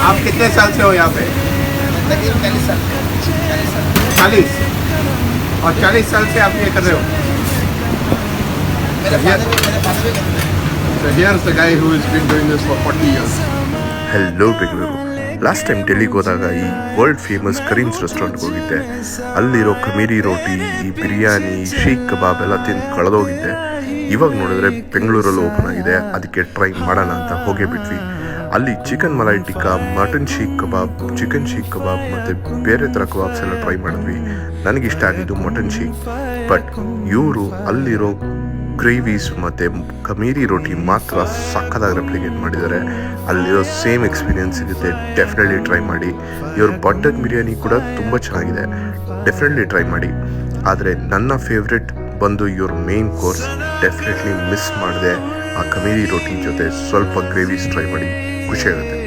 आप कितने साल से हो यहाँ पे? तकरीबन 40 साल 40। और 40 साल से आप ये कर रहे हो? मेरे फादर भी करते हैं। So here's the guy who has been doing this for 40 years. Hello Bengaluru. Last time ಡೆಲ್ಲಿಗೆ ಹೋದಾಗ ಈ ವರ್ಲ್ಡ್ ಫೇಮಸ್ ಕರೀಮ್ಸ್ ರೆಸ್ಟೋರೆಂಟ್ಗೆ ಹೋಗಿದ್ದೆ. ಅಲ್ಲಿರೋ ಖಮೀರಿ ರೋಟಿ, ಈ ಬಿರಿಯಾನಿ, ಶೀಖ್ ಕಬಾಬ್ ಎಲ್ಲ ತಿಂದು ಕಳೆದೋಗಿದ್ದೆ. ಇವಾಗ ನೋಡಿದ್ರೆ ಬೆಂಗಳೂರಲ್ಲಿ ಓಪನ್ ಆಗಿದೆ, ಅದಕ್ಕೆ ಟ್ರೈ ಮಾಡೋಣ ಅಂತ ಹೋಗೇ ಬಿಟ್ವಿ. ಅಲ್ಲಿ ಚಿಕನ್ ಮಲೈ ಟಿಕ್ಕಾ, ಮಟನ್ ಶೀಖ್ ಕಬಾಬ್, ಚಿಕನ್ ಶೀಖ್ ಕಬಾಬ್ ಮತ್ತು ಬೇರೆ ಥರ ಕಬಾಬ್ಸ್ ಎಲ್ಲ ಟ್ರೈ ಮಾಡಿದ್ವಿ. ನನಗಿಷ್ಟ ಆಗಿದ್ದು ಮಟನ್ ಶೀಖ್. ಬಟ್ ಇವರು ಅಲ್ಲಿರೋ ಗ್ರೇವೀಸ್ ಮತ್ತು ಖಮೀರಿ ರೋಟಿ ಮಾತ್ರ ಸಕ್ಕತ್ತಾಗಿ ರೆಪ್ಲಿಕೇಟ್ ಮಾಡಿದ್ದಾರೆ. ಅಲ್ಲಿರೋ ಸೇಮ್ ಎಕ್ಸ್ಪೀರಿಯನ್ಸ್ ಸಿಗುತ್ತೆ. ಡೆಫಿನೆಟ್ಲಿ ಟ್ರೈ ಮಾಡಿ. ಇವ್ರ ಬಟರ್ ಬಿರಿಯಾನಿ ಕೂಡ ತುಂಬ ಚೆನ್ನಾಗಿದೆ, ಡೆಫಿನೆಟ್ಲಿ ಟ್ರೈ ಮಾಡಿ. ಆದರೆ ನನ್ನ ಫೇವ್ರೆಟ್ ಬಂದು ಇವ್ರ ಮೇನ್ ಕೋರ್ಸ್. ಡೆಫಿನೆಟ್ಲಿ ಮಿಸ್ ಮಾಡಿದೆ. ಆ ಖಮೀರಿ ರೋಟಿ ಜೊತೆ ಸ್ವಲ್ಪ ಗ್ರೇವೀಸ್ ಟ್ರೈ ಮಾಡಿ, ಖುಷಿಯಾಗುತ್ತೆ.